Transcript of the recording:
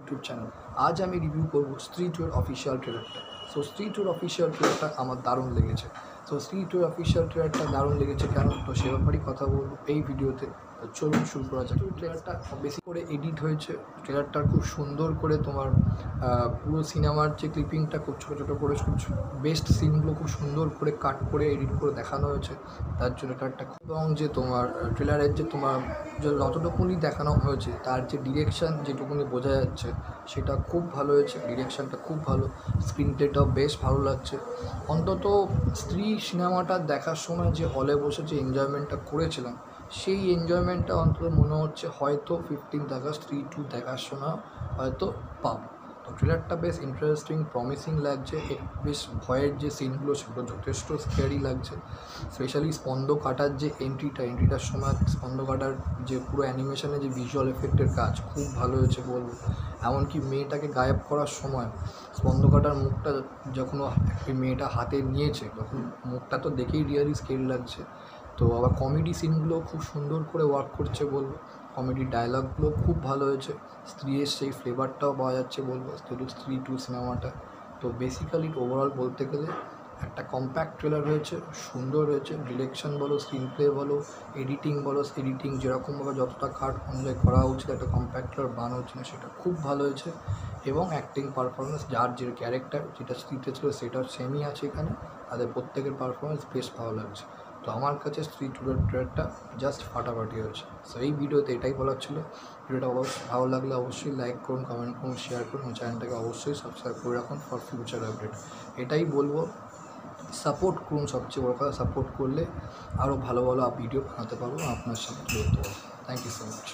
YouTube channel. আজ আমি review করব স্ত্রী 2-এর অফিসিয়াল ট্রেলারটা। সো স্ত্রী 2-এর অফিসিয়াল ট্রেলারটা আমার দারুণ লেগেছে। সো স্ত্রী 2-এর অফিসিয়াল ট্রেলারটা দারুণ লেগেছে কেন, তো সে ব্যাপারেই কথা বলবো এই ভিডিওতে। তো চলুন শুরু করা যাক। ট্রেলারটা বেশি করে এডিট হয়েছে, ট্রেলারটা খুব সুন্দর করে তোমার পুরো সিনেমার যে ক্লিপিংটা খুব ছোটো ছোটো করে বেস্ট সিনগুলো খুব সুন্দর করে কাট করে এডিট করে দেখানো হয়েছে, তার জন্য ট্রেলারটা খুব। এবং যে তোমার ট্রেলারের যে তোমার যতটুকুনি দেখানো হয়েছে তার যে ডিরেকশান যেটুকুনি বোঝা যাচ্ছে সেটা খুব ভালো হয়েছে, ডিরেকশানটা খুব ভালো, স্ক্রিন প্লেটাও বেশ ভালো লাগছে। অন্তত স্ত্রী সিনেমাটা দেখার সময় যে হলে বসে যে এনজয়মেন্টটা করেছিলাম সেই এনজয়মেন্টটা অন্তত মনে হচ্ছে হয়তো 15th আগস্ট স্ত্রী 2 দেখার সময় হয়তো পাবো। তো ট্রেলারটা বেশ ইন্টারেস্টিং, প্রমিসিং লাগছে, বেশ ভয়ের যে সিনগুলো সেগুলো যথেষ্ট স্ক্যারি লাগছে। স্পেশালি স্পন্দ কাটার যে এন্ট্রিটার সময় স্পন্দ কাটার যে পুরো অ্যানিমেশনে যে ভিজুয়াল এফেক্টের কাজ খুব ভালো হয়েছে বলবো। এমনকি মেয়েটাকে গায়েব করার সময় স্পন্দ কাটার মুখটা যখন মেয়েটা হাতে নিয়েছে তখন মুখটা তো দেখেই রিয়ালি স্কেরি লাগছে। তো আবার কমেডি সিনগুলো খুব সুন্দর করে ওয়ার্ক করছে বলবো, কমেডি ডায়লগগুলো খুব ভালো হয়েছে, স্ত্রীর সেই ফ্লেভারটাও পাওয়া যাচ্ছে বলবো স্ত্রী 2 সিনেমাটা। তো বেসিক্যালি ওভারঅল বলতে গেলে একটা কম্প্যাক্ট ট্রেলার হয়েছে, সুন্দর হয়েছে, ডিরেকশন বলো, স্ক্রিন প্লে বলো, এডিটিং যেরকমভাবে যতটা কাট অনুযায়ী করা উচিত একটা কম্প্যাক্ট ট্রেলার বানানো হচ্ছে না সেটা খুব ভালো হয়েছে। এবং অ্যাক্টিং পারফরমেন্স যার যে ক্যারেক্টার যেটা স্ত্রীতে ছিল সেটাও সেমই আছে এখানে, তাদের প্রত্যেকের পারফরমেন্স বেশ ভালো লাগছে। তো আমার কাছে স্ত্রী 2-এর ট্রেলারটা জাস্ট ফাটাফাটি হয়েছে। সো এই ভিডিওতে এটাই বলার ছিল। ভিডিওটা অবশ্যই ভালো লাগলে অবশ্যই লাইক করুন, কমেন্ট করুন, শেয়ার করুন, ও চ্যানেলটাকে অবশ্যই সাবস্ক্রাইব করে রাখুন ফর ফিউচার আপডেট। এটাই বলবো, সাপোর্ট করুন, সবচেয়ে বড় কথা সাপোর্ট করলে আরও ভালো ভালো ভিডিও বানাতে পারবো, আপনার সাথে তুলে ধরতে পারবো। Thank you so much.